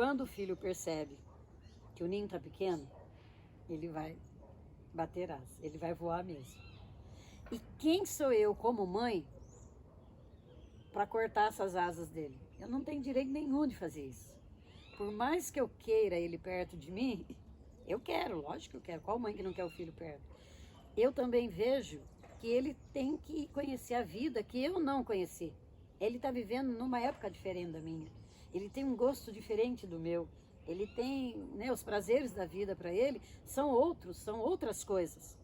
quando o filho percebe que o ninho está pequeno, ele vai bater asa, ele vai voar mesmo. E quem sou eu como mãe para cortar essas asas dele? Eu não tenho direito nenhum de fazer isso. Por mais que eu queira ele perto de mim, eu quero, lógico que eu quero. Qual mãe que não quer o filho perto? Eu também vejo que ele tem que conhecer a vida que eu não conheci. Ele está vivendo numa época diferente da minha. Ele tem um gosto diferente do meu. Ele tem, né, os prazeres da vida para ele são outros, são outras coisas.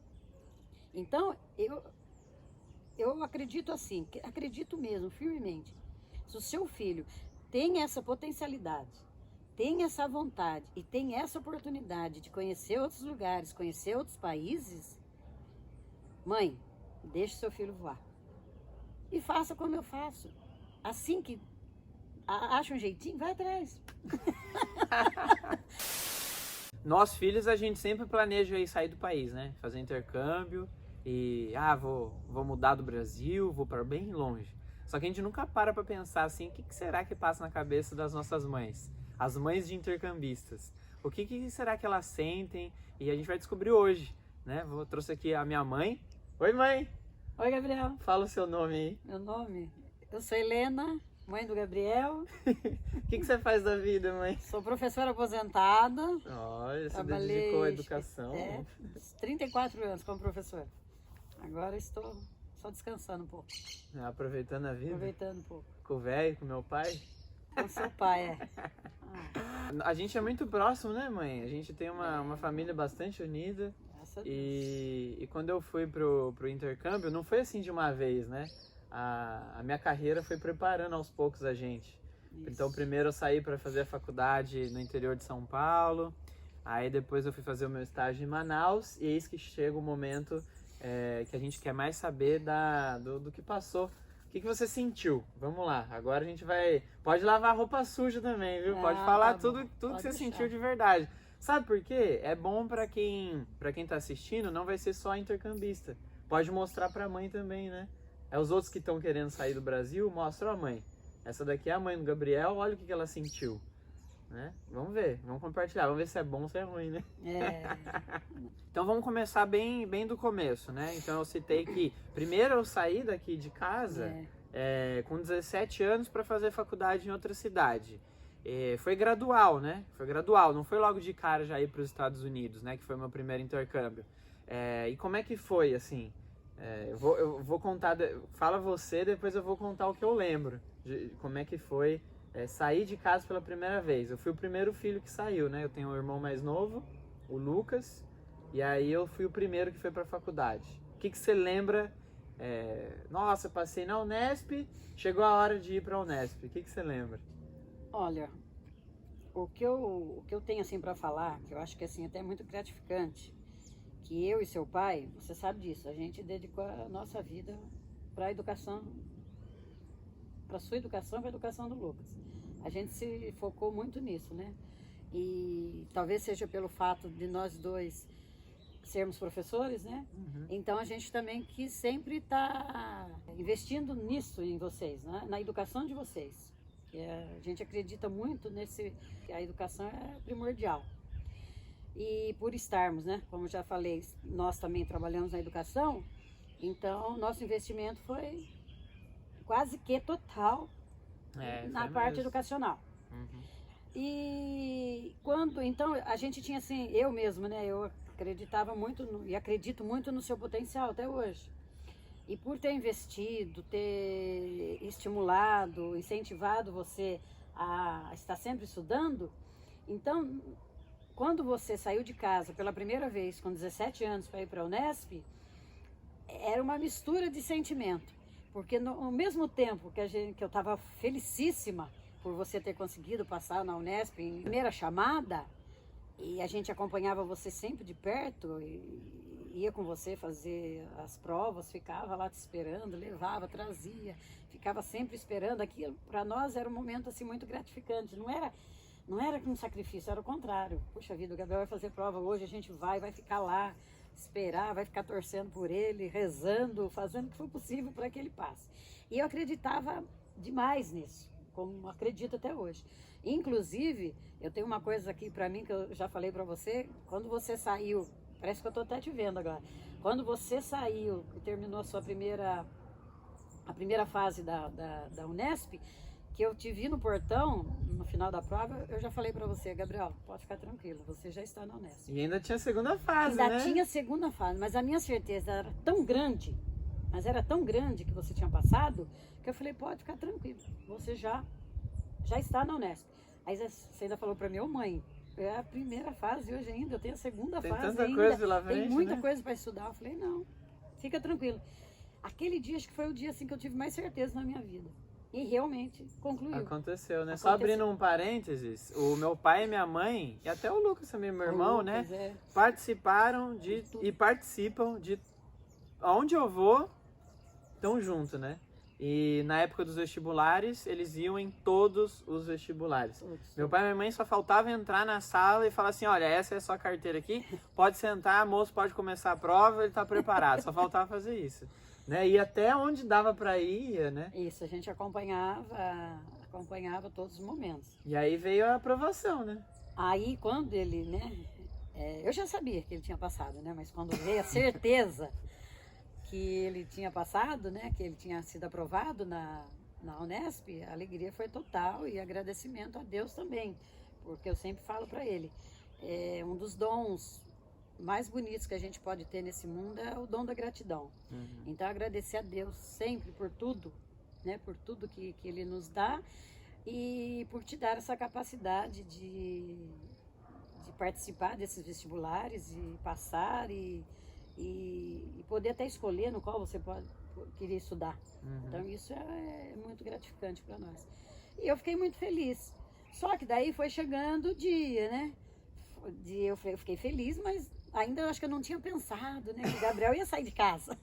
Então, eu acredito assim, acredito mesmo, firmemente. Se o seu filho tem essa potencialidade, tem essa vontade e tem essa oportunidade de conhecer outros lugares, conhecer outros países, mãe, deixe seu filho voar. E faça como eu faço. Assim que acha um jeitinho, vai atrás. Nós filhos, a gente sempre planeja ir sair do país, né? Fazer intercâmbio e, vou mudar do Brasil, vou para bem longe. Só que a gente nunca para pensar assim, o que será que passa na cabeça das nossas mães? As mães de intercambistas. O que será que elas sentem? E a gente vai descobrir hoje, né? Trouxe aqui a minha mãe. Oi, mãe! Oi, Gabriel. Fala o seu nome aí. Meu nome? Eu sou Helena, mãe do Gabriel. O que você faz da vida, mãe? Sou professora aposentada. Olha, você dedicou à educação. 34 anos como professora. Agora estou só descansando um pouco. Aproveitando a vida? Aproveitando um pouco. Com o velho, com meu pai? Com seu pai, A gente é muito próximo, né, mãe? A gente tem uma família bastante unida. E quando eu fui pro intercâmbio, não foi assim de uma vez, né? A minha carreira foi preparando aos poucos a gente. Isso. Então, primeiro eu saí para fazer a faculdade no interior de São Paulo. Aí depois eu fui fazer o meu estágio em Manaus. E eis que chega o momento que a gente quer mais saber do que passou. O que você sentiu? Vamos lá, agora a gente vai... Pode lavar a roupa suja também, viu? Pode falar tá tudo que você sentiu de verdade. Sabe por quê? É bom para quem tá assistindo, não vai ser só intercambista. Pode mostrar para a mãe também, né? É os outros que estão querendo sair do Brasil, mostra a mãe. Essa daqui é a mãe do Gabriel, olha o que ela sentiu. Né? Vamos ver, vamos compartilhar, vamos ver se é bom ou se é ruim, né? Então vamos começar bem do começo, né? Então eu citei que primeiro eu saí daqui de casa com 17 anos para fazer faculdade em outra cidade. Foi gradual, né? Foi gradual, não foi logo de cara já ir para os Estados Unidos, né? Que foi meu primeiro intercâmbio. E como é que foi, assim? Eu vou contar, fala você, depois eu vou contar o que eu lembro, de como é que foi sair de casa pela primeira vez. Eu fui o primeiro filho que saiu, né? Eu tenho um irmão mais novo, o Lucas, e aí eu fui o primeiro que foi para a faculdade. O que você lembra? Nossa, passei na Unesp, chegou a hora de ir para a Unesp. O que você lembra? Olha, o que eu tenho assim para falar, que eu acho que assim até é muito gratificante, que eu e seu pai, você sabe disso, a gente dedicou a nossa vida para a educação, para sua educação, para a educação do Lucas. A gente se focou muito nisso, né? E talvez seja pelo fato de nós dois sermos professores, né? Uhum. Então a gente também quis sempre estar investindo nisso em vocês, né? Na educação de vocês. A gente acredita muito que a educação é primordial. E por estarmos, né? Como já falei, nós também trabalhamos na educação, então nosso investimento foi quase que total na parte educacional. Uhum. E então a gente tinha assim, eu mesmo, né? Eu acreditava muito e acredito muito no seu potencial até hoje. E por ter investido, ter estimulado, incentivado você a estar sempre estudando, então, quando você saiu de casa pela primeira vez, com 17 anos, para ir para a Unesp, era uma mistura de sentimento. Porque ao mesmo tempo que eu estava felicíssima por você ter conseguido passar na Unesp em primeira chamada, e a gente acompanhava você sempre de perto, ia com você fazer as provas, ficava lá te esperando, levava, trazia, ficava sempre esperando. Aquilo para nós era um momento assim muito gratificante, não era um sacrifício, era o contrário. Puxa vida, o Gabriel vai fazer prova hoje, a gente vai ficar lá, esperar, vai ficar torcendo por ele, rezando, fazendo o que for possível para que ele passe. E eu acreditava demais nisso, como acredito até hoje. Inclusive, eu tenho uma coisa aqui pra mim que eu já falei pra você, quando você saiu, parece que eu tô até te vendo agora, quando você saiu e terminou a primeira fase da Unesp, que eu te vi no portão, no final da prova, eu já falei pra você, Gabriel, pode ficar tranquilo, você já está na Unesp. E ainda tinha a segunda fase, Ainda né? tinha a segunda fase, mas a minha certeza era tão grande, mas era tão grande que você tinha passado, que eu falei, pode ficar tranquilo, você já está na Unesp. Aí você ainda falou pra mim, ô mãe, é a primeira fase hoje ainda, eu tenho a segunda Tem fase tanta ainda, coisa pela frente, tem muita né? coisa para estudar. Eu falei, não, fica tranquilo. Aquele dia, acho que foi o dia assim, que eu tive mais certeza na minha vida. E realmente concluiu. Aconteceu, né? Aconteceu. Só abrindo um parênteses, o meu pai e minha mãe, e até o Lucas também, meu irmão, né? Participaram e participam de aonde eu vou, estão junto, né? E na época dos vestibulares, eles iam em todos os vestibulares. Meu pai e minha mãe só faltava entrar na sala e falar assim, olha, essa é a sua carteira aqui, pode sentar, moço, pode começar a prova, ele tá preparado. Só faltava fazer isso. Né? E até onde dava pra ir, né? Isso, a gente acompanhava todos os momentos. E aí veio a aprovação, né? Aí quando ele, né, eu já sabia que ele tinha passado, né, mas quando veio a certeza que ele tinha passado, né, que ele tinha sido aprovado na Unesp, a alegria foi total e agradecimento a Deus também, porque eu sempre falo para ele, um dos dons mais bonitos que a gente pode ter nesse mundo é o dom da gratidão. Então agradecer a Deus sempre por tudo, né, por tudo que ele nos dá e por te dar essa capacidade de participar desses vestibulares e passar e poder até escolher no qual você querer estudar. Então isso é muito gratificante para nós. E eu fiquei muito feliz. Só que daí foi chegando o dia, né? Eu fiquei feliz, mas ainda acho que eu não tinha pensado, né? Que o Gabriel ia sair de casa.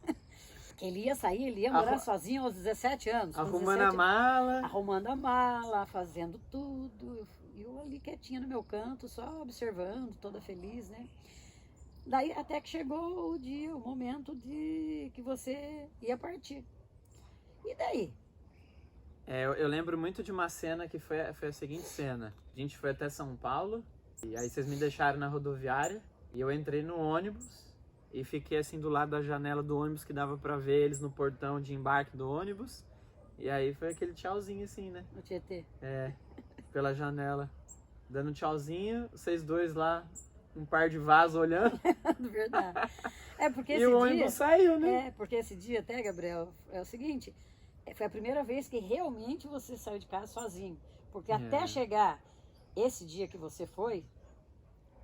Que ele ia sair, ele ia morar sozinho aos 17 anos. Arrumando a mala. Arrumando a mala, fazendo tudo. E eu ali quietinha no meu canto, só observando, toda feliz, né? Daí até que chegou o dia, o momento de que você ia partir. E daí? Eu lembro muito de uma cena que foi a seguinte cena. A gente foi até São Paulo, e aí vocês me deixaram na rodoviária, e eu entrei no ônibus, e fiquei assim do lado da janela do ônibus que dava pra ver eles no portão de embarque do ônibus. E aí foi aquele tchauzinho assim, né? O Tietê. Pela janela. Dando tchauzinho, vocês dois lá, um par de vasos olhando. Verdade. Porque e o ônibus saiu, né? Porque esse dia até, Gabriel, é o seguinte, foi a primeira vez que realmente você saiu de casa sozinho. Porque até chegar esse dia que você foi,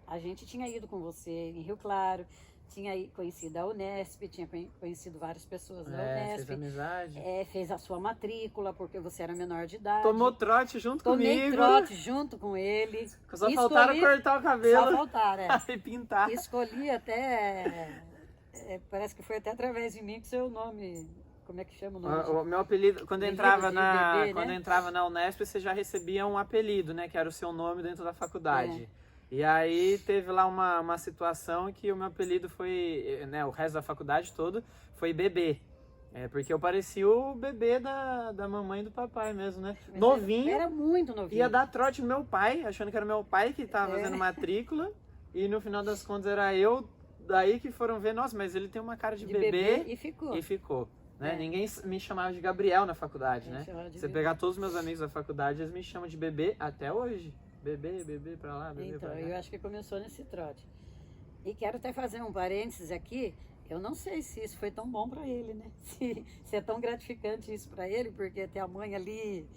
a gente tinha ido com você em Rio Claro, tinha conhecido a Unesp, tinha conhecido várias pessoas da Unesp. Fez amizade. Fez a sua matrícula, porque você era menor de idade. Tomou trote junto comigo. Tomei trote junto com ele. Só faltaram cortar o cabelo. Só faltaram, E pintar. Escolhi até... parece que foi até através de mim que seu nome... Como é que chama o nome? O meu apelido, quando Menino entrava de na, bebê, quando né? entrava na Unesp, você já recebia um apelido, né? Que era o seu nome dentro da faculdade. E aí teve lá uma situação que o meu apelido foi, né? O resto da faculdade todo foi bebê. Porque eu parecia o bebê da mamãe e do papai mesmo, né? Mas novinho. Era muito novinho. Ia dar trote no meu pai, achando que era meu pai que tava fazendo matrícula. E no final das contas era eu. Daí que foram ver, nossa, mas ele tem uma cara de bebê. E ficou. E ficou. Né? Ninguém me chamava de Gabriel na faculdade, né? Você pegar todos os meus amigos da faculdade, eles me chamam de bebê até hoje. Bebê pra lá, bebê pra lá. Então, eu acho que começou nesse trote. E quero até fazer um parênteses aqui. Eu não sei se isso foi tão bom para ele, né? Se é tão gratificante isso para ele, porque ter a mãe ali...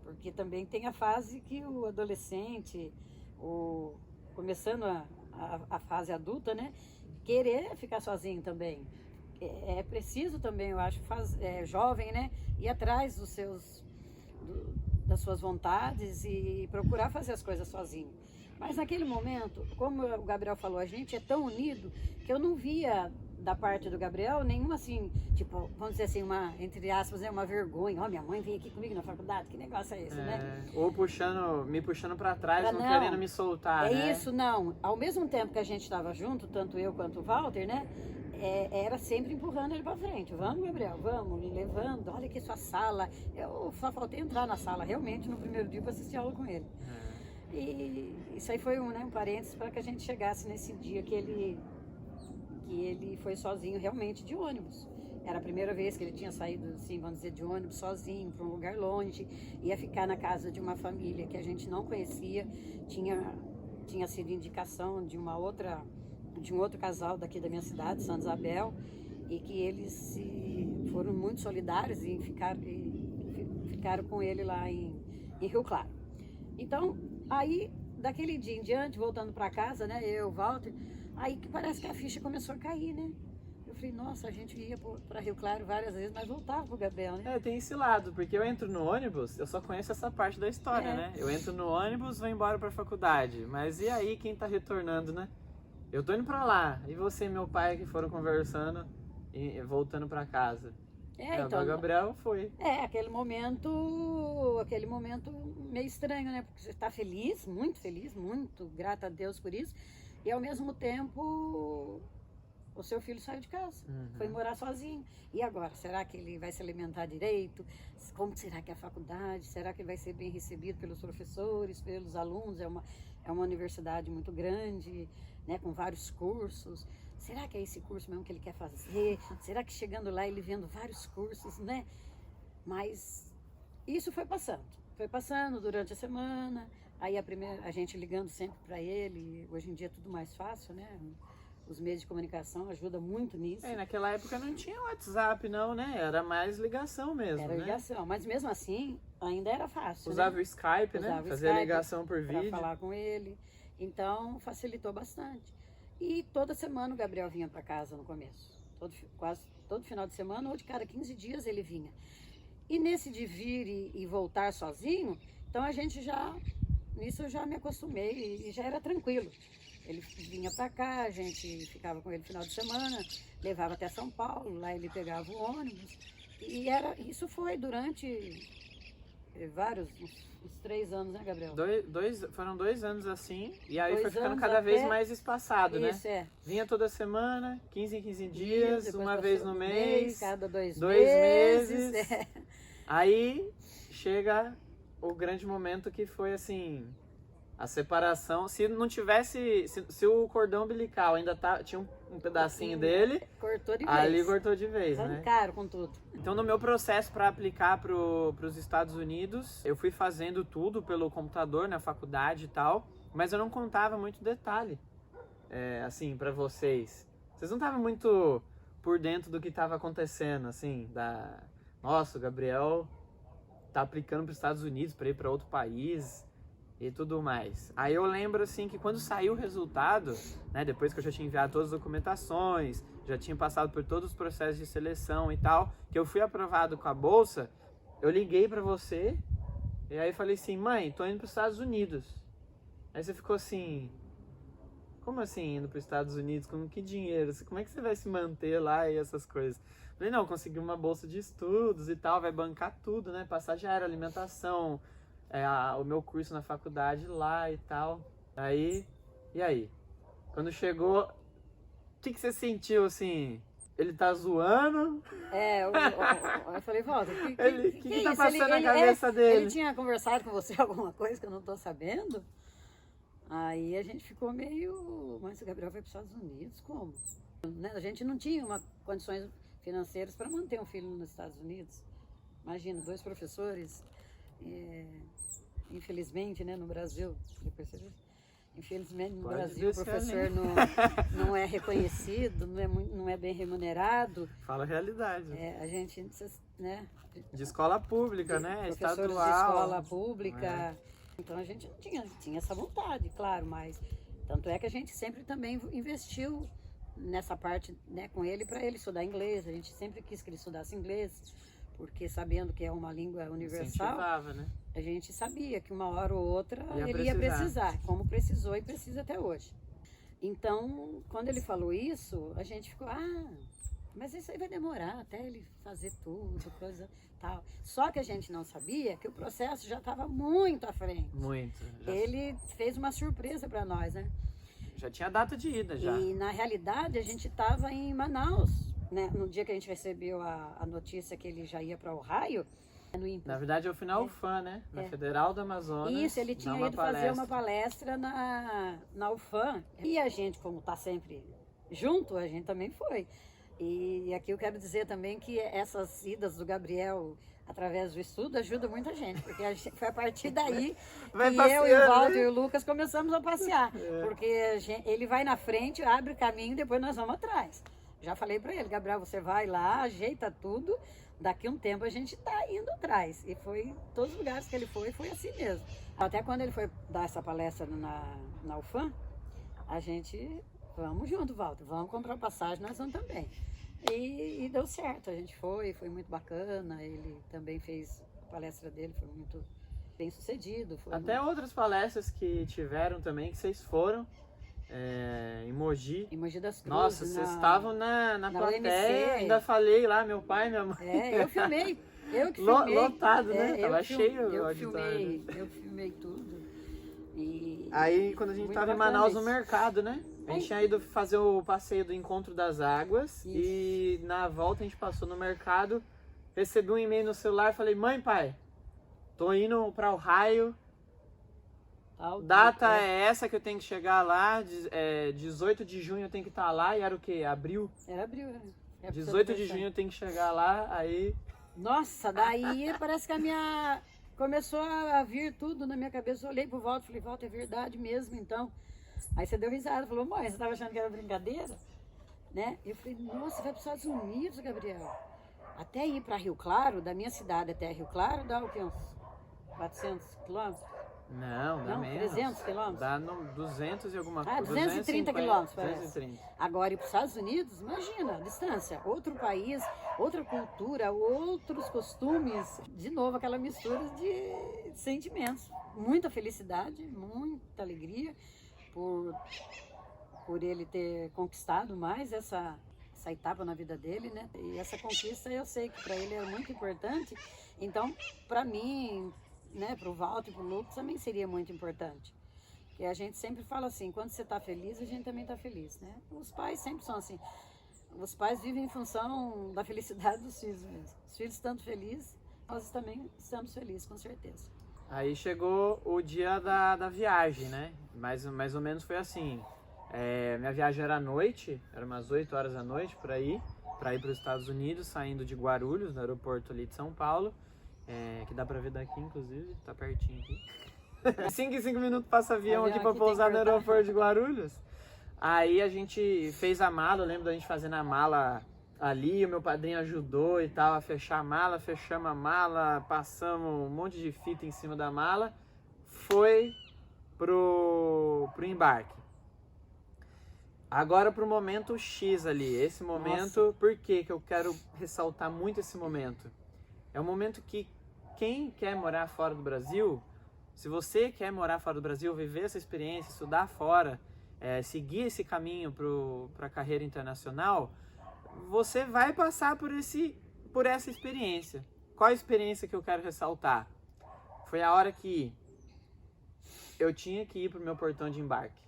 Porque também tem a fase que o adolescente, começando a fase adulta, né? Querer ficar sozinho também. É preciso também, eu acho, jovem, né? Ir atrás das suas vontades e procurar fazer as coisas sozinho. Mas naquele momento, como o Gabriel falou, a gente é tão unido que eu não via da parte do Gabriel nenhuma assim, tipo, vamos dizer assim, entre aspas, uma vergonha. Minha mãe veio aqui comigo na faculdade, que negócio é esse, né? Ou me puxando pra trás, não querendo me soltar, né? Isso, não. Ao mesmo tempo que a gente estava junto, tanto eu quanto o Walter, né? era sempre empurrando ele para frente. Vamos, Gabriel, vamos, levando. Olha aqui sua sala. Eu só faltei entrar na sala, realmente, no primeiro dia para assistir aula com ele. E isso aí foi um parênteses para que a gente chegasse nesse dia que ele foi sozinho, realmente, de ônibus. Era a primeira vez que ele tinha saído, assim, vamos dizer, de ônibus sozinho para um lugar longe. Ia ficar na casa de uma família que a gente não conhecia. Tinha sido indicação de um outro casal daqui da minha cidade, Santa Isabel, e que eles foram muito solidários e ficaram com ele lá em Rio Claro. Então, aí, daquele dia em diante, voltando para casa, né, eu, Walter, aí que parece que a ficha começou a cair, né? Eu falei, nossa, a gente ia para Rio Claro várias vezes, mas voltava pro Gabriel, né? Tem esse lado, porque eu entro no ônibus, eu só conheço essa parte da história, né? Eu entro no ônibus, vou embora pra faculdade, mas e aí quem tá retornando, né? Eu tô indo pra lá, e você e meu pai que foram conversando e voltando pra casa. Então, o Gabriel foi. Aquele momento meio estranho, né? Porque você tá feliz, muito grata a Deus por isso, e ao mesmo tempo o seu filho saiu de casa, foi morar sozinho. E agora, será que ele vai se alimentar direito? Como será que é a faculdade? Será que ele vai ser bem recebido pelos professores, pelos alunos? É uma universidade muito grande, né, com vários cursos. Será que é esse curso mesmo que ele quer fazer? Será que chegando lá ele vendo vários cursos, né? Mas isso foi passando durante a semana. Aí a gente ligando sempre para ele. Hoje em dia é tudo mais fácil, né? Os meios de comunicação ajudam muito nisso. Naquela época não tinha WhatsApp não, né? Era mais ligação mesmo, Era ligação, mas mesmo assim ainda era fácil. Usava né? o Skype, né? Fazia ligação por vídeo. Para falar com ele. Então facilitou bastante. E toda semana o Gabriel vinha para casa no começo. Quase todo final de semana, ou de cada 15 dias ele vinha. E nesse de vir e voltar sozinho, então nisso eu já me acostumei e já era tranquilo. Ele vinha para cá, a gente ficava com ele no final de semana, levava até São Paulo, lá ele pegava o ônibus. E isso foi durante uns 3 anos, né, Gabriel? Foram 2 anos assim, e aí foi ficando cada vez mais espaçado, isso, né? Vinha toda semana, 15 em 15 dias, uma vez no mês, cada 2 meses. Aí chega o grande momento que foi assim, a separação. Se não tivesse, se o cordão umbilical ainda tinha um pedacinho dele, cortou de vez. Ali cortou de vez, né? Arrancaram com tudo. Então, no meu processo para aplicar para os Estados Unidos, eu fui fazendo tudo pelo computador, na faculdade e tal, mas eu não contava muito detalhe, assim, para vocês. Vocês não estavam muito por dentro do que estava acontecendo, assim, nossa, o Gabriel tá aplicando para os Estados Unidos para ir para outro país e tudo mais. Aí eu lembro assim que quando saiu o resultado, né, depois que eu já tinha enviado todas as documentações, já tinha passado por todos os processos de seleção e tal, que eu fui aprovado com a bolsa, eu liguei pra você e aí falei assim, mãe, tô indo para os Estados Unidos. Aí você ficou assim, como assim indo para os Estados Unidos? Com que dinheiro? Como é que você vai se manter lá e essas coisas? Falei, não, consegui uma bolsa de estudos e tal, vai bancar tudo, né? Passagem aérea, alimentação, o meu curso na faculdade lá e tal. E aí? Quando chegou, o que você sentiu, assim? Ele tá zoando? Eu falei, volta, o que tá passando na cabeça dele? Ele tinha conversado com você alguma coisa que eu não tô sabendo? Aí a gente ficou meio, mas o Gabriel vai para os Estados Unidos, como? Né? A gente não tinha condições financeiras para manter um filho nos Estados Unidos. Imagina, 2 professores, infelizmente, né, no Brasil, infelizmente no Brasil o professor não é reconhecido, não é bem remunerado. Fala a realidade. A gente, né? De escola pública, né? Professores estadual. de escola pública. Então a gente não tinha essa vontade, claro, mas tanto é que a gente sempre também investiu nessa parte, né, com ele, para ele estudar inglês. A gente sempre quis que ele estudasse inglês, porque sabendo que é uma língua universal, né? a gente sabia que uma hora ou outra ele ia precisar, como precisou e precisa até hoje. Então, quando ele falou isso, a gente ficou, mas isso aí vai demorar até ele fazer tudo, coisa tal. Só que a gente não sabia que o processo já estava muito à frente. Muito. Ele fez uma surpresa para nós, né? Já tinha data de ida, já. E na realidade a gente estava em Manaus, né? No dia que a gente recebeu a notícia que ele já ia para Ohio, no INPE. Na verdade, eu fui na UFAM, né? Na Federal do Amazonas. Isso, ele tinha ido fazer uma palestra na UFAM. E a gente, como está sempre junto, a gente também foi. E aqui eu quero dizer também que essas idas do Gabriel através do estudo ajuda muita gente, porque foi a partir daí que eu e o Valdo e o Lucas começamos a passear. Porque ele vai na frente, abre o caminho e depois nós vamos atrás. Já falei para ele, Gabriel, você vai lá, ajeita tudo. Daqui um tempo a gente tá indo atrás. E foi, todos os lugares que ele foi assim mesmo. Até quando ele foi dar essa palestra na UFAM, a gente, vamos junto, Walter, vamos comprar passagem, nós vamos também. E deu certo, a gente foi muito bacana, ele também fez a palestra dele, foi muito bem sucedido. Até outras palestras que tiveram também, que vocês foram. Em Mogi. Em Mogi das Cruzes. Nossa, vocês estavam na plateia, UMC. Ainda falei lá, meu pai, minha mãe. Eu filmei, eu que filmei. Lotado, né? Tava cheio o auditório. Eu filmei tudo. Aí, quando a gente tava em Manaus, no mercado, né? A gente tinha ido fazer o passeio do Encontro das Águas. Isso. E na volta a gente passou no mercado, recebi um e-mail no celular, falei, mãe, pai, tô indo pra Ohio. Data é essa que eu tenho que chegar lá, 18 de junho eu tenho que estar lá, e era o quê? Abril? Era abril, né? 18 de junho eu tenho que chegar lá, aí... Nossa, daí parece que começou a vir tudo na minha cabeça, eu olhei pro Walter e falei, Walter, é verdade mesmo, então. Aí você deu risada, falou, mãe, você estava achando que era brincadeira? Né? Eu falei, nossa, vai para os Estados Unidos, Gabriel. Até ir para Rio Claro, da minha cidade até Rio Claro, dá o quê? Uns 400 quilômetros? Não, dá menos. 300 quilômetros? Dá 200 e alguma coisa. 230 quilômetros, parece. 230. Agora, ir para os Estados Unidos, imagina, a distância. Outro país, outra cultura, outros costumes. De novo, aquela mistura de sentimentos. Muita felicidade, muita alegria por ele ter conquistado mais essa etapa na vida dele, né? E essa conquista eu sei que para ele é muito importante. Então, para mim, né, para o Walter e para o Lucas também seria muito importante. Porque a gente sempre fala assim, quando você está feliz, a gente também está feliz, né? Os pais sempre são assim. Os pais vivem em função da felicidade dos filhos mesmo. Os filhos estando felizes, nós também estamos felizes, com certeza. Aí chegou o dia da viagem, né? Mais ou menos foi assim. Minha viagem era à noite, era umas 8 horas da noite para ir para os Estados Unidos, saindo de Guarulhos, no aeroporto ali de São Paulo. Que dá pra ver daqui, inclusive, tá pertinho aqui. 5 em 5 minutos passa avião aqui pra pousar no aeroporto de Guarulhos. Aí a gente fez a mala, eu lembro da gente fazendo a mala ali, o meu padrinho ajudou e tal a fechar a mala, fechamos a mala, passamos um monte de fita em cima da mala, foi pro embarque. Agora pro momento X ali, esse momento, nossa. Por que eu quero ressaltar muito esse momento? É um momento que quem quer morar fora do Brasil, se você quer morar fora do Brasil, viver essa experiência, estudar fora, seguir esse caminho para a carreira internacional, você vai passar por essa experiência. Qual a experiência que eu quero ressaltar? Foi a hora que eu tinha que ir para o meu portão de embarque.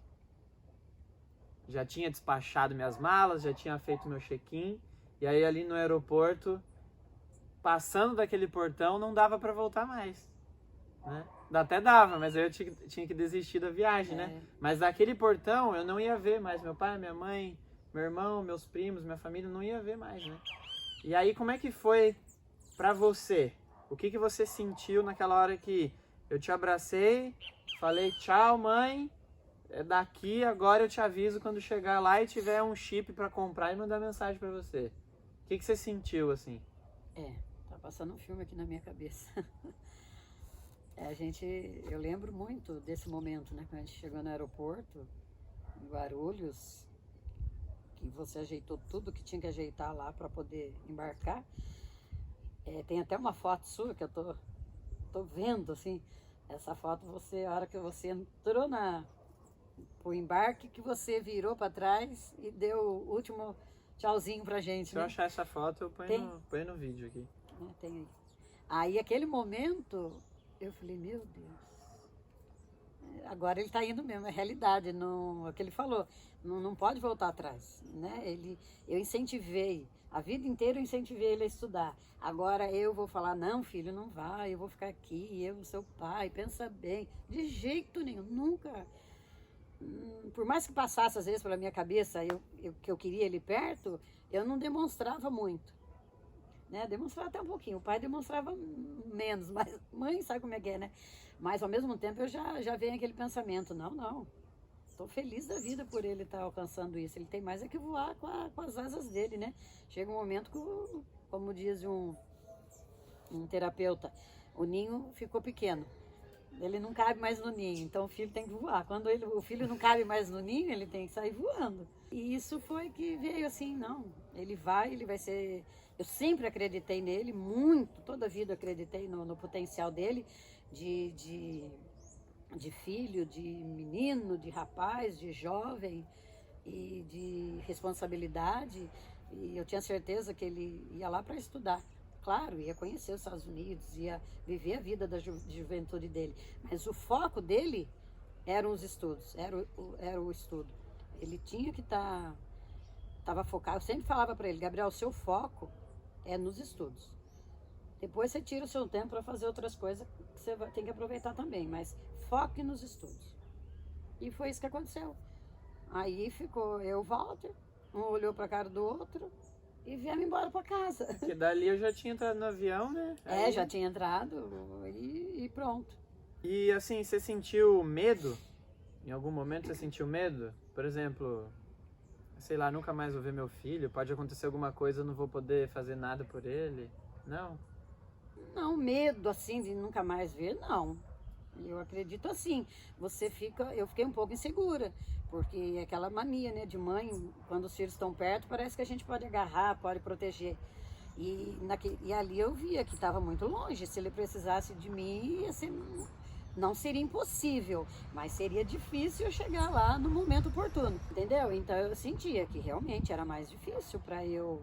Já tinha despachado minhas malas, já tinha feito meu check-in, e aí ali no aeroporto, passando daquele portão, não dava para voltar mais, né? Até dava, mas aí eu tinha que desistir da viagem, né? Mas daquele portão eu não ia ver mais meu pai, minha mãe, meu irmão, meus primos, minha família, não ia ver mais, né? E aí como é que foi para você? O que você sentiu naquela hora que eu te abracei, falei tchau, mãe, é daqui, agora eu te aviso quando chegar lá e tiver um chip para comprar e mandar mensagem para você. O que você sentiu assim? Tá passando um filme aqui na minha cabeça. Eu lembro muito desse momento, né? Quando a gente chegou no aeroporto, em Guarulhos, que você ajeitou tudo que tinha que ajeitar lá para poder embarcar. Tem até uma foto sua que eu tô vendo, assim, essa foto, a hora que você entrou pro embarque, que você virou para trás e deu o último tchauzinho pra gente. Se eu achar essa foto, eu ponho no vídeo aqui. Tem aí. Aí, aquele momento, eu falei, meu Deus, agora ele está indo mesmo, é realidade, não, é o que ele falou, não pode voltar atrás, né? Eu incentivei, a vida inteira eu incentivei ele a estudar. Agora eu vou falar, não, filho, não vai, eu vou ficar aqui, eu, seu pai, pensa bem. De jeito nenhum, nunca. Por mais que passasse às vezes pela minha cabeça que eu queria ele perto, eu não demonstrava muito. Né? Demonstrava até um pouquinho, o pai demonstrava menos, mas mãe sabe como é que é, né? Mas ao mesmo tempo eu já venho aquele pensamento, não, estou feliz da vida por ele estar alcançando isso. Ele tem mais é que voar com as asas dele, né? Chega um momento que, como diz um terapeuta, o ninho ficou pequeno. Ele não cabe mais no ninho, então o filho tem que voar. Quando o filho não cabe mais no ninho, ele tem que sair voando. E isso foi que veio assim, não, ele vai ser... Eu sempre acreditei nele, muito, toda a vida acreditei no potencial dele, de filho, de menino, de rapaz, de jovem e de responsabilidade. E eu tinha certeza que ele ia lá para estudar. Claro, ia conhecer os Estados Unidos, ia viver a vida da juventude dele. Mas o foco dele eram os estudos, era o estudo. Ele tinha que estava focado. Eu sempre falava para ele, Gabriel, o seu foco é nos estudos. Depois você tira o seu tempo para fazer outras coisas que você tem que aproveitar também, mas foque nos estudos. E foi isso que aconteceu. Aí ficou eu e o Walter, um olhou para a cara do outro e viemos embora para casa. Porque dali eu já tinha entrado no avião, né? Aí... já tinha entrado e pronto. E assim, você sentiu medo? Em algum momento você sentiu medo? Por exemplo, sei lá, nunca mais vou ver meu filho, pode acontecer alguma coisa, eu não vou poder fazer nada por ele? Não? Não, medo assim de nunca mais ver, não. Eu acredito assim, eu fiquei um pouco insegura, porque é aquela mania, né, de mãe, quando os filhos estão perto, parece que a gente pode agarrar, pode proteger. E ali eu via que estava muito longe, se ele precisasse de mim, não seria impossível, mas seria difícil eu chegar lá no momento oportuno, entendeu? Então eu sentia que realmente era mais difícil para eu,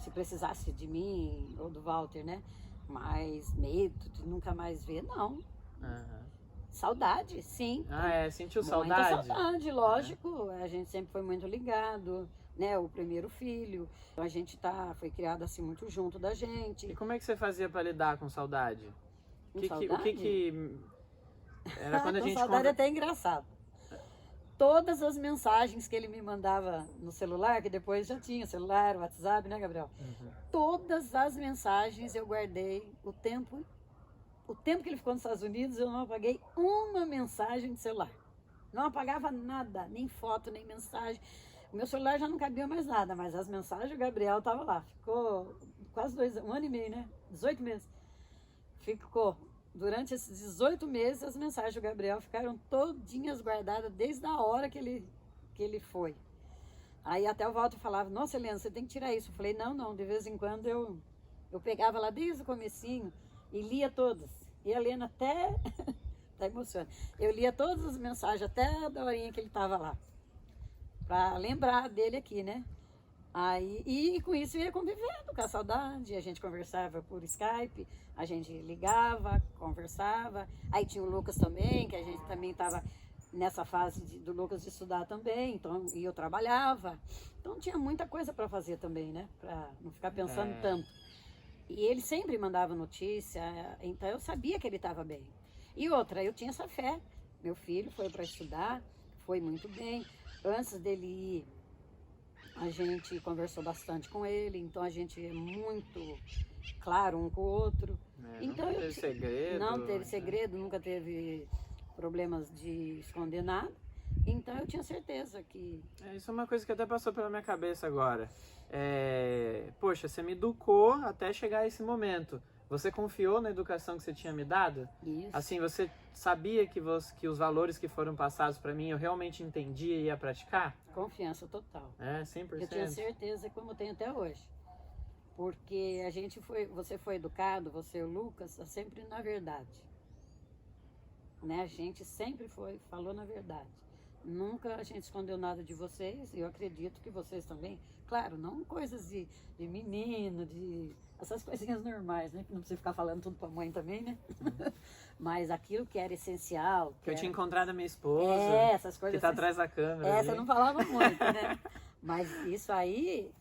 se precisasse de mim ou do Walter, né? Mas medo de nunca mais ver, não. Uhum. Saudade, sim. Sentiu muita saudade? Saudade, lógico. A gente sempre foi muito ligado, né? O primeiro filho. Então a gente foi criado assim muito junto da gente. E como é que você fazia para lidar com saudade? O que era quando a gente saudade é até engraçado. Todas as mensagens que ele me mandava no celular, que depois já tinha celular, WhatsApp, né, Gabriel? Uhum. Todas as mensagens eu guardei o tempo que ele ficou nos Estados Unidos, eu não apaguei uma mensagem de celular. Não apagava nada, nem foto, nem mensagem. O meu celular já não cabia mais nada, mas as mensagens o Gabriel estava lá. Ficou quase 1 ano e meio, né? 18 meses. Ficou. Durante esses 18 meses, as mensagens do Gabriel ficaram todinhas guardadas desde a hora que ele foi. Aí até o Walter falava, nossa, Helena, você tem que tirar isso. Eu falei, não, de vez em quando eu pegava lá desde o comecinho e lia todas. E a Helena até... tá emocionando. Eu lia todas as mensagens, até a horinha que ele estava lá. Para lembrar dele aqui, né? Aí, e com isso eu ia convivendo com a saudade, a gente conversava por Skype, a gente ligava, conversava. Aí tinha o Lucas também, que a gente também estava nessa fase do Lucas de estudar também, então, e eu trabalhava. Então tinha muita coisa para fazer também, né? Para não ficar pensando tanto. E ele sempre mandava notícia, então eu sabia que ele estava bem. E outra, eu tinha essa fé. Meu filho foi para estudar, foi muito bem. Antes dele ir, a gente conversou bastante com ele, então a gente é muito claro um com o outro. Então, não teve segredo. Não teve segredo, nunca teve problemas de esconder nada. Então eu tinha certeza que... Isso é uma coisa que até passou pela minha cabeça agora. Poxa, você me educou até chegar a esse momento. Você confiou na educação que você tinha me dado? Isso. Assim, você sabia que os valores que foram passados para mim eu realmente entendia e ia praticar? Confiança total. 100%. Eu tinha certeza, como eu tenho até hoje. Porque você foi educado, você e o Lucas, sempre na verdade. Né? A gente sempre falou na verdade. Nunca a gente escondeu nada de vocês, e eu acredito que vocês também. Claro, não coisas de menino, de essas coisinhas normais, né? Que não precisa ficar falando tudo pra mãe também, né? Mas aquilo que era essencial. Que eu era... tinha encontrado a minha esposa, essas coisas que tá assim, atrás da câmera. essa eu não falava muito, né? Mas isso aí,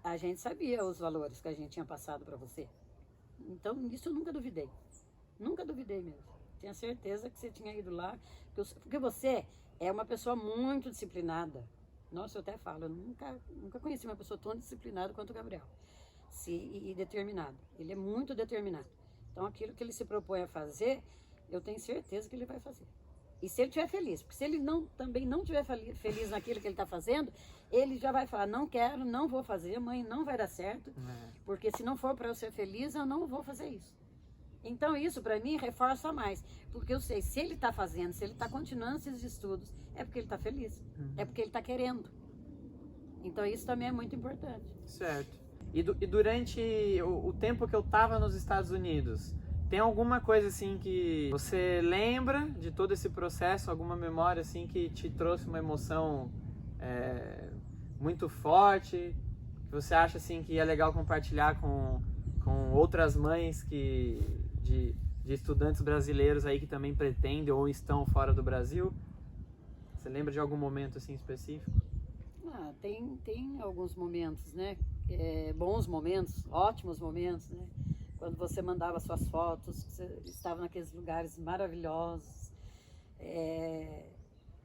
a gente sabia os valores que a gente tinha passado para você. Então, isso eu nunca duvidei. Nunca duvidei mesmo. Tinha certeza que você tinha ido lá. Porque você é uma pessoa muito disciplinada. Nossa, eu até falo, eu nunca conheci uma pessoa tão disciplinada quanto o Gabriel. E determinado. Ele é muito determinado. Então, aquilo que ele se propõe a fazer, eu tenho certeza que ele vai fazer. E se ele estiver feliz, porque se ele também não estiver feliz naquilo que ele está fazendo, ele já vai falar, não quero, não vou fazer, mãe, não vai dar certo, porque se não for para eu ser feliz, eu não vou fazer isso. Então isso para mim reforça mais, porque eu sei, se ele está fazendo, se ele está continuando esses estudos, é porque ele está feliz, é porque ele está querendo. Então isso também é muito importante. Certo. E durante o tempo que eu estava nos Estados Unidos, tem alguma coisa assim que você lembra de todo esse processo, alguma memória assim que te trouxe uma emoção muito forte, que você acha assim que é legal compartilhar com outras mães de estudantes brasileiros aí que também pretendem ou estão fora do Brasil? Você lembra de algum momento assim específico? Tem alguns momentos, né? Bons momentos, ótimos momentos, né? Quando você mandava suas fotos, você estava naqueles lugares maravilhosos,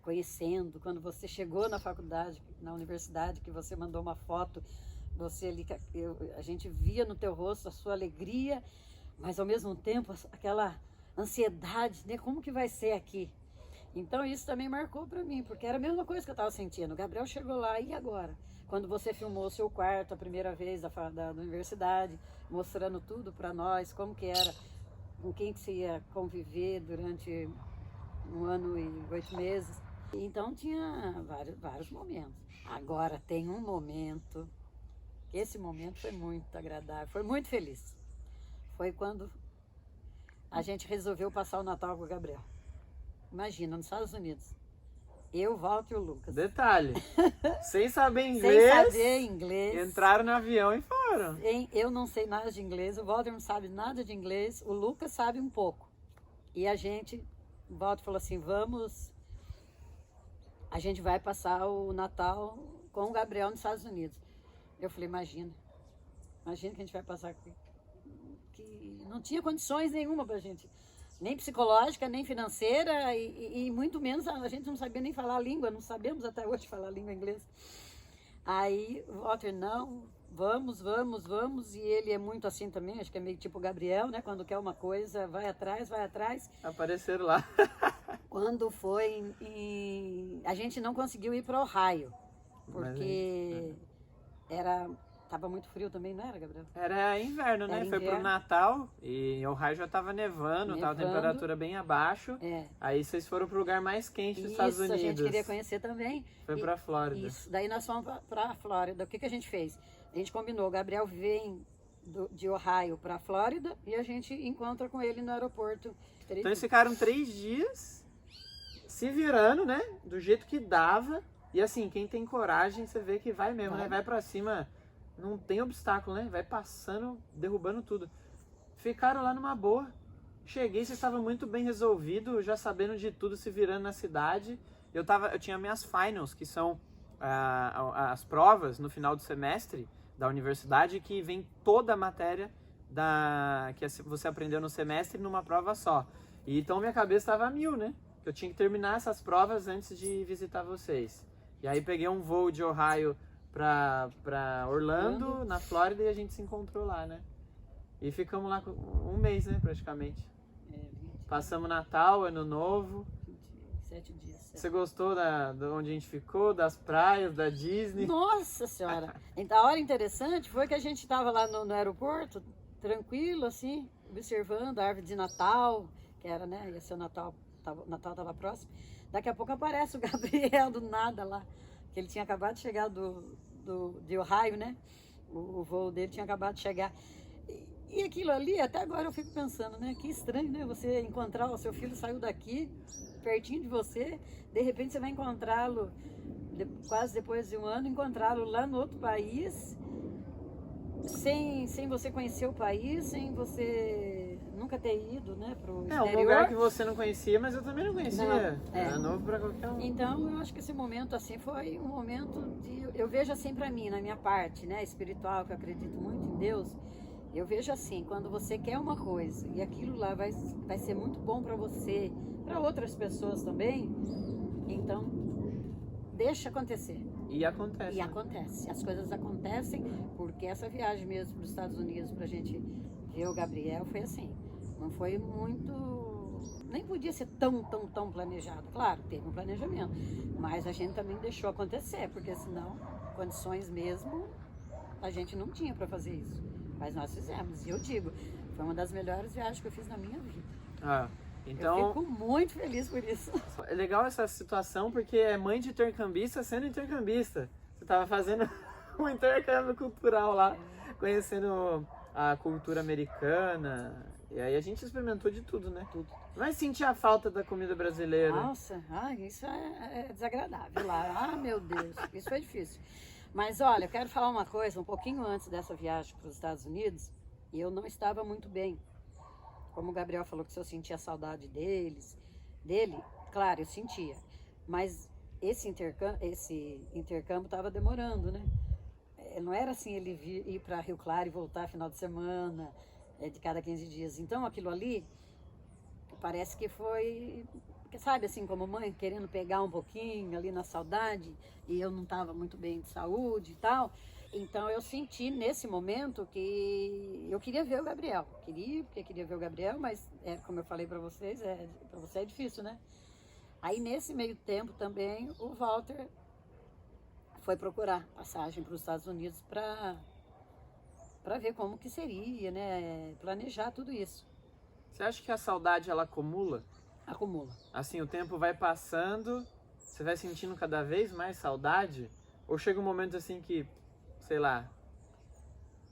conhecendo. Quando você chegou na faculdade, na universidade, que você mandou uma foto, a gente via no teu rosto a sua alegria, mas ao mesmo tempo aquela ansiedade, né? Como que vai ser aqui? Então isso também marcou para mim, porque era a mesma coisa que eu estava sentindo. O Gabriel chegou lá, e agora? Quando você filmou o seu quarto a primeira vez da universidade, mostrando tudo para nós, como que era, com quem que você ia conviver durante 1 ano e 8 meses. Então tinha vários momentos. Agora tem um momento, esse momento foi muito agradável, foi muito feliz. Foi quando a gente resolveu passar o Natal com o Gabriel. Imagina, nos Estados Unidos. Eu, Walter e o Lucas. Detalhe, sem saber inglês, sem saber inglês, entraram no avião e foram. Eu não sei nada de inglês, o Walter não sabe nada de inglês, o Lucas sabe um pouco. E o Walter falou assim, a gente vai passar o Natal com o Gabriel nos Estados Unidos. Eu falei, imagina que a gente vai passar aqui. Que não tinha condições nenhuma pra gente. Nem psicológica, nem financeira e muito menos a gente não sabia nem falar a língua, não sabemos até hoje falar a língua inglesa. Aí o Walter, não, vamos, e ele é muito assim também, acho que é meio tipo o Gabriel, né? Quando quer uma coisa, vai atrás. Apareceram lá. Quando foi a gente não conseguiu ir para Ohio, porque tava muito frio também, não era, Gabriel? Era inverno, né? Foi pro Natal e Ohio já tava nevando, tava a temperatura bem abaixo. Aí vocês foram pro lugar mais quente dos Estados Unidos. Isso, a gente queria conhecer também. Foi pra Flórida. Isso, daí nós fomos pra Flórida. O que a gente fez? A gente combinou, o Gabriel vem de Ohio pra Flórida e a gente encontra com ele no aeroporto. Então eles ficaram 3 dias se virando, né? Do jeito que dava. E assim, quem tem coragem, você vê que vai mesmo, né? Vai pra cima... Não tem obstáculo, né? Vai passando, derrubando tudo. Ficaram lá numa boa. Cheguei, você estava muito bem resolvido, já sabendo de tudo, se virando na cidade. Eu tinha minhas finals, que são as provas no final do semestre da universidade, que vem toda a matéria que você aprendeu no semestre numa prova só. E então minha cabeça estava a mil, né? Eu tinha que terminar essas provas antes de visitar vocês. E aí peguei um voo de Ohio pra Orlando, na Flórida, e a gente se encontrou lá, né? E ficamos lá 1 mês, né, praticamente. Passamos Natal, Ano Novo. 7 dias. Você gostou de onde a gente ficou, das praias, da Disney? Nossa Senhora! Então, a hora interessante foi que a gente estava lá no aeroporto, tranquilo, assim, observando a árvore de Natal, que era, né, ia ser o Natal estava próximo. Daqui a pouco aparece o Gabriel do nada lá, que ele tinha acabado de chegar de Ohio, né? O voo dele tinha acabado de chegar. E aquilo ali, até agora eu fico pensando, né? Que estranho, né? Você encontrar o seu filho saiu daqui, pertinho de você, de repente você vai encontrá-lo, quase depois de um ano, encontrá-lo lá no outro país, sem você conhecer o país, sem você nunca ter ido, né, pro É, um exterior. lugar que você não conhecia, mas eu também não conhecia. Não, Era novo pra qualquer um. Então, eu acho que esse momento, assim, foi um momento de... Eu vejo assim pra mim, na minha parte, né, espiritual, que eu acredito muito em Deus, eu vejo assim, quando você quer uma coisa e aquilo lá vai ser muito bom pra você, pra outras pessoas também, então, deixa acontecer. E acontece. E né? acontece. As coisas acontecem porque essa viagem mesmo para os Estados Unidos pra gente ver o Gabriel foi assim. Não foi muito... Nem podia ser tão planejado. Claro, teve um planejamento. Mas a gente também deixou acontecer, porque senão, condições mesmo, a gente não tinha para fazer isso. Mas nós fizemos. E eu digo, foi uma das melhores viagens que eu fiz na minha vida. Ah, então... Eu fico muito feliz por isso. É legal essa situação porque é mãe de intercambista sendo intercambista. Você estava fazendo um intercâmbio cultural lá, conhecendo a cultura americana. E aí a gente experimentou de tudo, né? Tudo. Mas sentia a falta da comida brasileira. Nossa, isso é desagradável lá. Ah, meu Deus, isso foi difícil. Mas olha, eu quero falar uma coisa, um pouquinho antes dessa viagem para os Estados Unidos, e eu não estava muito bem. Como o Gabriel falou que se eu sentia saudade dele, claro, eu sentia. Mas esse intercâmbio estava demorando, né? Não era assim ele ir para Rio Claro e voltar final de semana, de cada 15 dias. Então aquilo ali parece que foi, sabe, assim, como mãe, querendo pegar um pouquinho ali na saudade, e eu não estava muito bem de saúde e tal. Então eu senti nesse momento que eu queria ver o Gabriel. Queria ver o Gabriel, mas como eu falei para vocês, para você é difícil, né? Aí nesse meio tempo também o Walter foi procurar passagem para os Estados Unidos para ver como que seria, né? Planejar tudo isso. Você acha que a saudade ela acumula? Acumula. Assim, o tempo vai passando, você vai sentindo cada vez mais saudade? Ou chega um momento assim que, sei lá,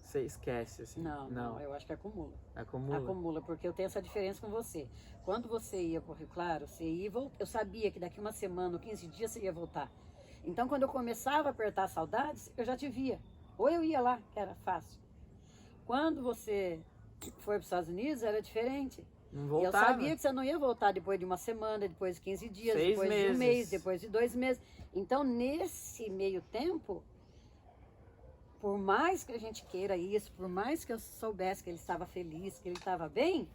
você esquece, assim? Não, eu acho que acumula. Acumula? Acumula, porque eu tenho essa diferença com você. Quando você ia para o Rio Claro, você ia e voltava. Eu sabia que daqui uma semana ou 15 dias você ia voltar. Então, quando eu começava a apertar saudades, eu já te via. Ou eu ia lá, que era fácil. Quando você foi para os Estados Unidos, era diferente. Não voltava. Eu sabia que você não ia voltar depois de uma semana, depois de 15 dias, 6 depois meses. de um mês, depois de 2 meses. Então, nesse meio tempo, por mais que a gente queira isso, por mais que eu soubesse que ele estava feliz, que ele estava bem,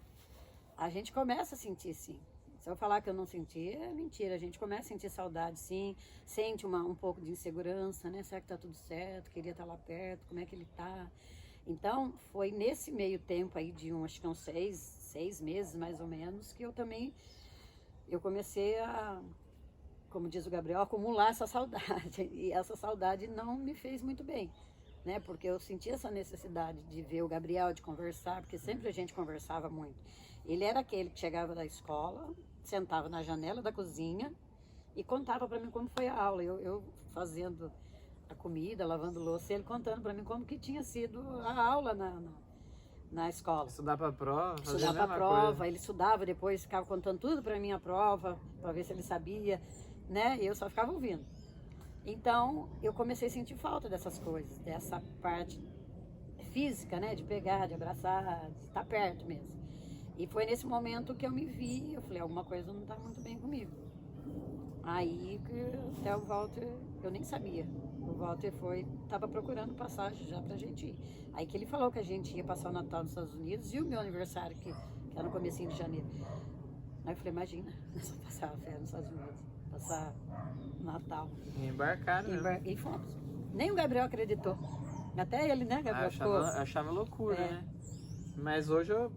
a gente começa a sentir sim. Se eu falar que eu não senti, é mentira. A gente começa a sentir saudade, sim. Sente um pouco de insegurança, né? Será que tá tudo certo? Queria estar lá perto, como é que ele tá? Então, foi nesse meio tempo aí de acho que uns 6 meses, mais ou menos, que eu comecei a, como diz o Gabriel, acumular essa saudade. E essa saudade não me fez muito bem, né? Porque eu senti essa necessidade de ver o Gabriel, de conversar, porque sempre a gente conversava muito. Ele era aquele que chegava da escola, sentava na janela da cozinha e contava para mim como foi a aula. Eu fazendo a comida, lavando louça, ele contando para mim como que tinha sido a aula na escola. Estudar para prova? Estudar para prova, ele estudava, depois ficava contando tudo para mim a prova, para ver se ele sabia, né? E eu só ficava ouvindo. Então, eu comecei a sentir falta dessas coisas, dessa parte física, né? De pegar, de abraçar, de estar perto mesmo. E foi nesse momento que eu me vi, eu falei, alguma coisa não está muito bem comigo. Aí, até o Walter, eu nem sabia. O Walter estava procurando passagem já pra gente ir. Aí que ele falou que a gente ia passar o Natal nos Estados Unidos e o meu aniversário, que era no comecinho de janeiro. Aí eu falei, imagina, nós vamos passar a férias nos Estados Unidos, passar Natal. E embarcaram, né? E fomos. Nem o Gabriel acreditou. Até ele, né, Gabriel? Achava loucura, né? Mas hoje eu,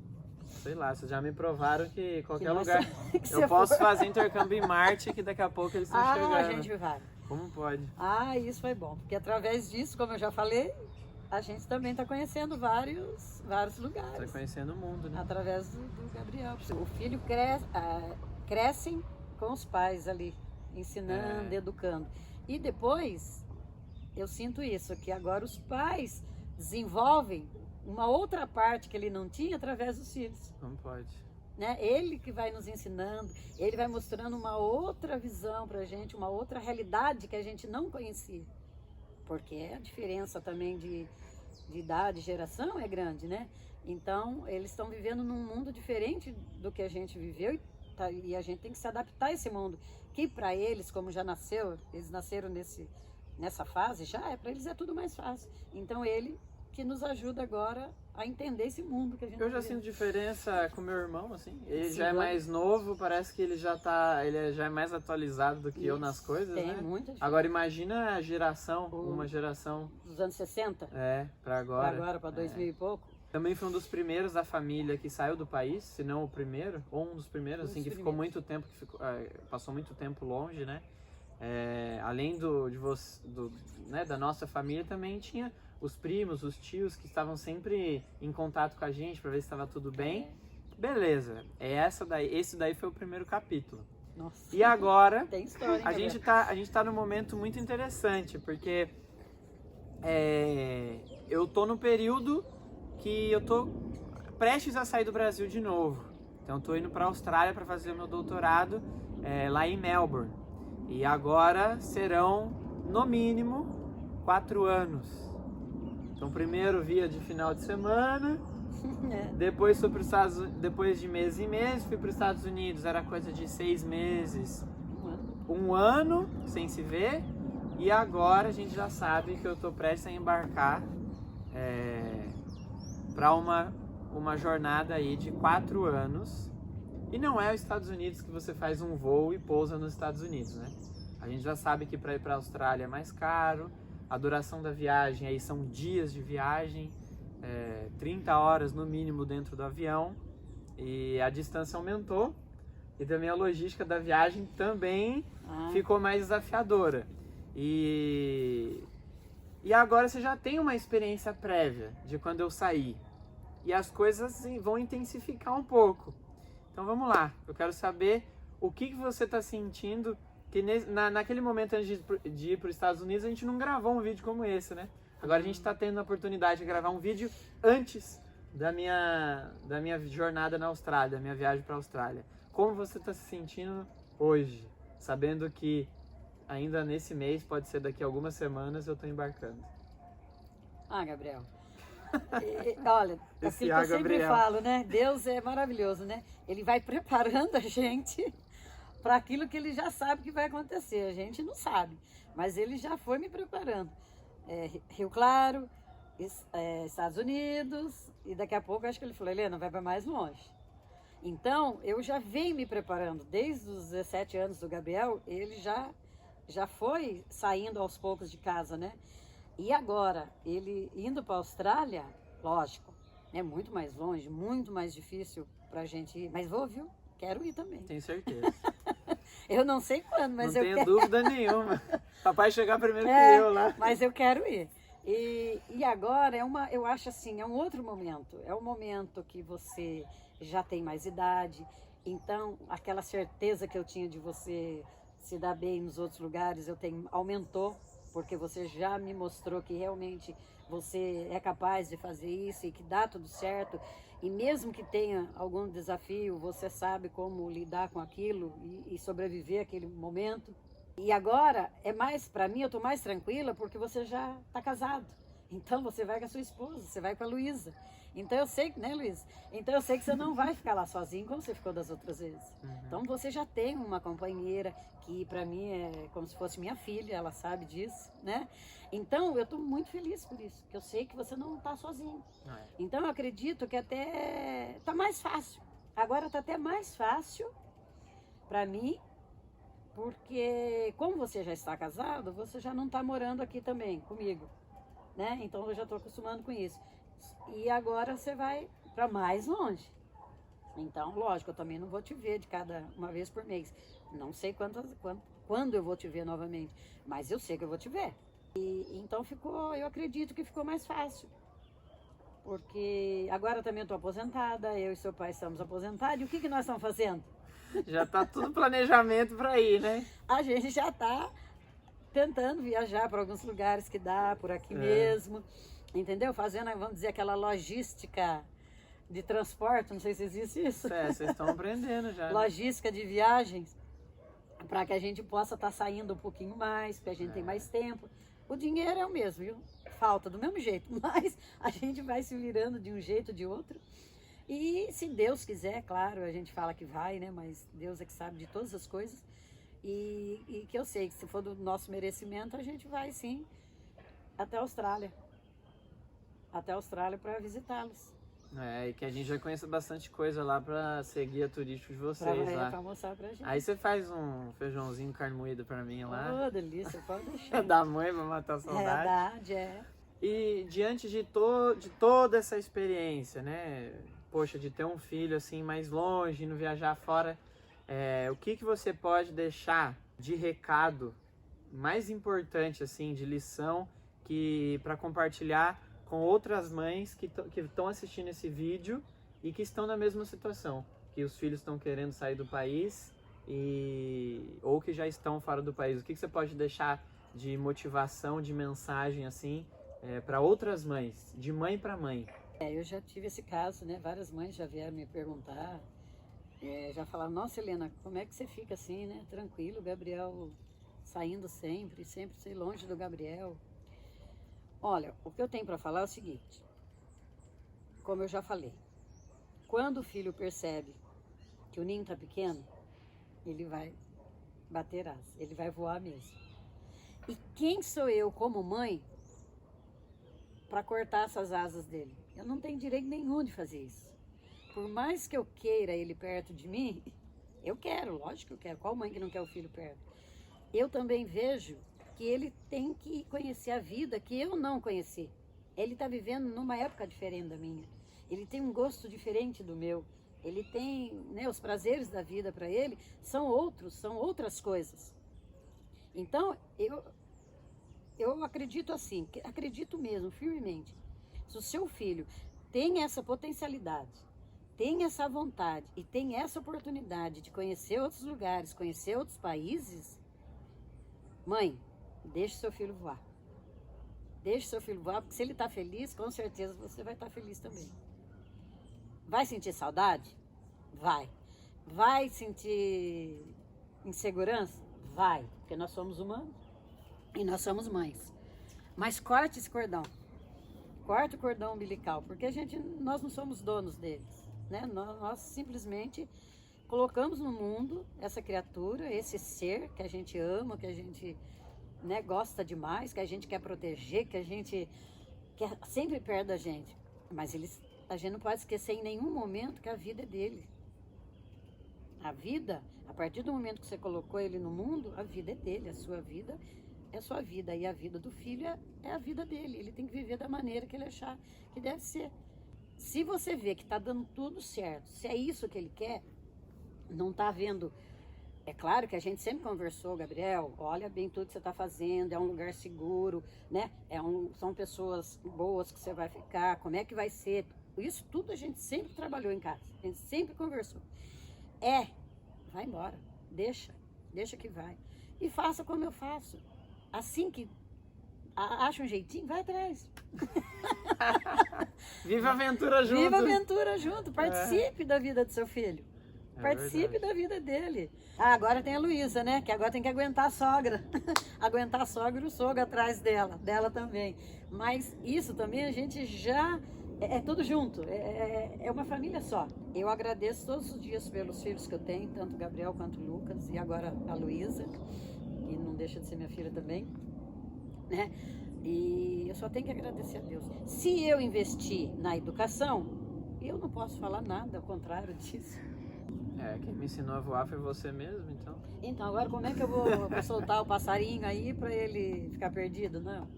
sei lá, vocês já me provaram que qualquer lugar eu posso fazer intercâmbio em Marte, que daqui a pouco eles estão chegando. A gente vai. Como pode? Isso foi bom, porque através disso, como eu já falei, a gente também está conhecendo vários lugares. Está conhecendo o mundo, né? Através do Gabriel. O filho crescem com os pais ali, ensinando, educando. E depois, eu sinto isso, que agora os pais desenvolvem uma outra parte que ele não tinha através dos filhos. Não pode. Né? Ele que vai nos ensinando, ele vai mostrando uma outra visão pra gente, uma outra realidade que a gente não conhecia. Porque a diferença também de idade, de geração é grande, né? Então, eles estão vivendo num mundo diferente do que a gente viveu e a gente tem que se adaptar a esse mundo. Que para eles, como já nasceu, eles nasceram nessa fase, para eles é tudo mais fácil. Então, ele que nos ajuda agora a entender esse mundo que a gente Eu já vive. sinto diferença com meu irmão, assim. Ele Sim, já é mais novo, parece que ele já é mais atualizado do que eu nas coisas, tem né? muita diferença. Agora imagina a geração, uma geração... Dos anos 60? Pra agora. Para 2000 e pouco? Também foi um dos primeiros da família que saiu do país, se não o primeiro, ou um dos primeiros, assim, que ficou muito tempo, passou muito tempo longe, né? Além da nossa família, também tinha os primos, os tios que estavam sempre em contato com a gente para ver se estava tudo bem. Beleza, esse daí foi o primeiro capítulo. Nossa. E agora, tem história, a gente tá num momento muito interessante, porque eu tô no período que eu tô prestes a sair do Brasil de novo. Então, tô indo para a Austrália para fazer o meu doutorado lá em Melbourne. E agora serão, no mínimo, 4 anos. Então, primeiro via de final de semana, depois fui para os Estados Unidos, depois de mês em mês, fui para os Estados Unidos, era coisa de 6 meses, 1 ano sem se ver. E agora a gente já sabe que eu tô prestes a embarcar para uma jornada aí de 4 anos. E não é os Estados Unidos que você faz um voo e pousa nos Estados Unidos, né? A gente já sabe que para ir para a Austrália é mais caro, a duração da viagem aí são dias de viagem, 30 horas no mínimo dentro do avião, e a distância aumentou, e também a logística da viagem também ficou mais desafiadora. E agora você já tem uma experiência prévia de quando eu saí, e as coisas assim, vão intensificar um pouco. Então vamos lá, eu quero saber o que você está sentindo, que naquele momento antes de ir para os Estados Unidos a gente não gravou um vídeo como esse, né? Agora a gente está tendo a oportunidade de gravar um vídeo antes da minha jornada na Austrália, da minha viagem para a Austrália. Como você está se sentindo hoje, sabendo que ainda nesse mês, pode ser daqui a algumas semanas, eu estou embarcando? Gabriel, olha, aquilo que eu sempre falo, né? Deus é maravilhoso, né? Ele vai preparando a gente para aquilo que ele já sabe que vai acontecer. A gente não sabe, mas ele já foi me preparando. Rio Claro, Estados Unidos, e daqui a pouco acho que ele falou, Helena, vai para mais longe. Então, eu já venho me preparando. Desde os 17 anos do Gabriel, ele já foi saindo aos poucos de casa, né? E agora, ele indo para a Austrália, lógico, é muito mais longe, muito mais difícil pra gente ir. Mas vou, viu? Quero ir também. Tenho certeza. Eu não sei quando, mas não eu quero. Não tenho dúvida nenhuma. Papai chegar primeiro que eu lá. Mas eu quero ir. E agora eu acho assim, é um outro momento. É um momento que você já tem mais idade. Então, aquela certeza que eu tinha de você se dar bem nos outros lugares, aumentou. Porque você já me mostrou que realmente você é capaz de fazer isso e que dá tudo certo. E mesmo que tenha algum desafio, você sabe como lidar com aquilo e sobreviver àquele momento. E agora, para mim, eu estou mais tranquila porque você já está casado. Então, você vai com a sua esposa, você vai com a Luísa. Então, eu sei, né, Luísa? Então, eu sei que você não vai ficar lá sozinho como você ficou das outras vezes. Então, você já tem uma companheira que, para mim, é como se fosse minha filha, ela sabe disso, né? Então, eu estou muito feliz por isso, porque eu sei que você não está sozinho. Então, eu acredito que até está mais fácil. Agora está até mais fácil para mim, porque como você já está casado, você já não está morando aqui também comigo, né? Então, eu já estou acostumando com isso. E agora você vai para mais longe. Então, lógico, eu também não vou te ver de uma vez por mês. Não sei quando eu vou te ver novamente, mas eu sei que eu vou te ver. Então eu acredito que ficou mais fácil. Porque agora também eu estou aposentada, eu e seu pai estamos aposentados. E o que nós estamos fazendo? Já está tudo planejamento para ir, né? A gente já está tentando viajar para alguns lugares que dá, por aqui mesmo. entendeu? Fazendo, vamos dizer, aquela logística de transporte, não sei se existe isso. Vocês estão aprendendo já. Logística de viagens, para que a gente possa estar saindo um pouquinho mais, porque a gente tem mais tempo. O dinheiro é o mesmo, viu? Falta do mesmo jeito, mas a gente vai se virando de um jeito ou de outro. E se Deus quiser, claro, a gente fala que vai, né? Mas Deus é que sabe de todas as coisas. E que eu sei que se for do nosso merecimento, a gente vai sim até a Austrália. Até a Austrália para visitá-los. E que a gente já conheça bastante coisa lá pra ser guia turístico de vocês lá. Pra mostrar pra gente. Aí você faz um feijãozinho carne moída pra mim lá. Oh, delícia, pode deixar. Da mãe pra matar a É saudade. verdade, é. E diante de toda essa experiência, né? Poxa, de ter um filho assim mais longe, indo viajar fora, o que você pode deixar de recado mais importante, assim, de lição, para compartilhar com outras mães que estão assistindo esse vídeo e que estão na mesma situação, que os filhos estão querendo sair do país ou que já estão fora do país? O que você pode deixar de motivação, de mensagem, assim, para outras mães, de mãe para mãe? Eu já tive esse caso, né? Várias mães já vieram me perguntar, já falaram, nossa, Helena, como é que você fica assim, né? Tranquilo, Gabriel saindo sempre sei longe do Gabriel. Olha, o que eu tenho para falar é o seguinte, como eu já falei, quando o filho percebe que o ninho está pequeno, ele vai bater asas, ele vai voar mesmo. E quem sou eu como mãe para cortar essas asas dele? Eu não tenho direito nenhum de fazer isso. Por mais que eu queira ele perto de mim, eu quero, lógico que eu quero. Qual mãe que não quer o filho perto? Eu também vejo que ele tem que conhecer a vida que eu não conheci. Ele está vivendo numa época diferente da minha. Ele tem um gosto diferente do meu. Ele tem, né, os prazeres da vida para ele são outras coisas. Então, eu acredito assim, acredito mesmo, firmemente. Se o seu filho tem essa potencialidade, tem essa vontade e tem essa oportunidade de conhecer outros lugares, conhecer outros países, mãe, deixe seu filho voar. Deixe seu filho voar, porque se ele está feliz, com certeza você vai estar feliz também. Vai sentir saudade? Vai. Vai sentir insegurança? Vai, porque nós somos humanos e nós somos mães. Mas corte esse cordão. Corte o cordão umbilical, porque nós não somos donos deles, né? Nós simplesmente colocamos no mundo essa criatura, esse ser que a gente ama, que a gente, né, gosta demais, que a gente quer proteger, que a gente quer sempre perto da gente. Mas a gente não pode esquecer em nenhum momento que a vida é dele. A vida, a partir do momento que você colocou ele no mundo, a vida é dele, a sua vida é a sua vida. E a vida do filho é a vida dele. Ele tem que viver da maneira que ele achar que deve ser. Se você vê que está dando tudo certo, se é isso que ele quer, não está vendo. É claro que a gente sempre conversou, Gabriel, olha bem tudo que você está fazendo, é um lugar seguro, né? São pessoas boas que você vai ficar, como é que vai ser? Isso tudo a gente sempre trabalhou em casa, a gente sempre conversou. Vai embora, deixa que vai. E faça como eu faço. Assim que acha um jeitinho, vai atrás. Viva a aventura junto. Viva a aventura junto, participe da vida do seu filho. Participe da vida dele. Agora tem a Luísa, né? Que agora tem que aguentar a sogra. Aguentar a sogra e o sogro atrás dela também. Mas isso também a gente já... É tudo junto, é uma família só. Eu agradeço todos os dias pelos filhos que eu tenho, tanto o Gabriel quanto o Lucas, e agora a Luísa, que não deixa de ser minha filha também, né? E eu só tenho que agradecer a Deus. Se eu investir na educação, eu não posso falar nada ao contrário disso. Quem me ensinou a voar foi você mesmo, então. Então, agora como é que eu vou soltar o passarinho aí para ele ficar perdido? Não.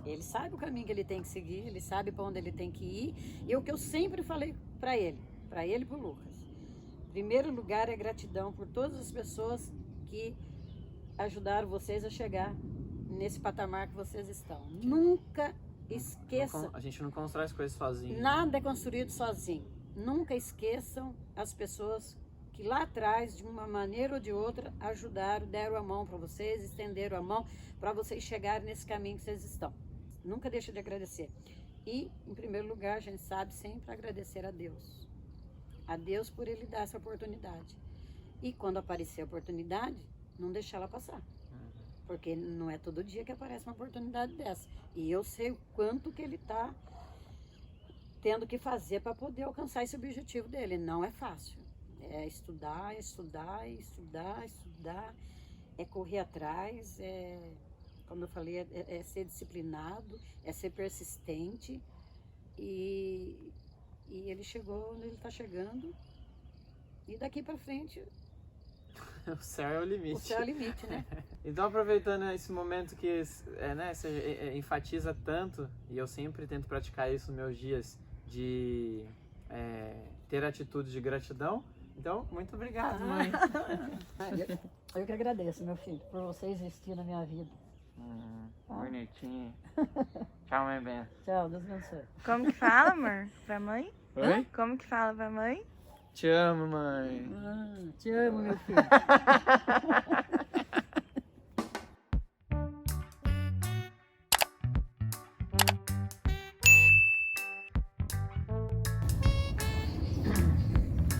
Ele sabe o caminho que ele tem que seguir, ele sabe para onde ele tem que ir. E o que eu sempre falei para ele e para o Lucas. Em primeiro lugar é gratidão por todas as pessoas que ajudaram vocês a chegar nesse patamar que vocês estão. Nunca esqueçam. A gente não constrói as coisas sozinho. Nada é construído sozinho. Nunca esqueçam as pessoas que lá atrás, de uma maneira ou de outra, ajudaram, deram a mão para vocês, estenderam a mão para vocês chegarem nesse caminho que vocês estão. Nunca deixe de agradecer. E, em primeiro lugar, a gente sabe sempre agradecer a Deus. A Deus por Ele dar essa oportunidade. E quando aparecer a oportunidade, não deixar ela passar. Porque não é todo dia que aparece uma oportunidade dessa. E eu sei o quanto que ele está tendo que fazer para poder alcançar esse objetivo dele. Não é fácil. É estudar, estudar, estudar, estudar. É correr atrás, como eu falei, é ser disciplinado, é ser persistente. E ele chegou onde ele está chegando. E daqui para frente, O céu é o limite. o céu é o limite, né? Então, aproveitando esse momento que você enfatiza tanto, e eu sempre tento praticar isso nos meus dias, de ter atitude de gratidão. Então, muito obrigado, mãe. Eu que agradeço, meu filho, por você existir na minha vida. Bonitinho. Tchau, mãe Ben. Tchau, Deus abençoe. Como que fala, amor? Pra mãe? Oi? Como que fala pra mãe? Te amo, mãe. Te amo, meu filho.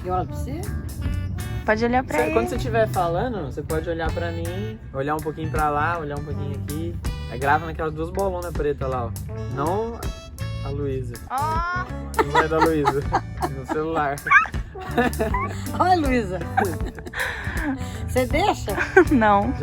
Eu olho pra você? Pode olhar pra ele. Quando você estiver falando, você pode olhar pra mim, olhar um pouquinho pra lá, olhar um pouquinho aqui. Grava naquelas duas bolonas pretas lá, ó. Não a Luísa. Ó! Não vai da Luísa. No celular. Olha, Luísa. Você deixa? Não.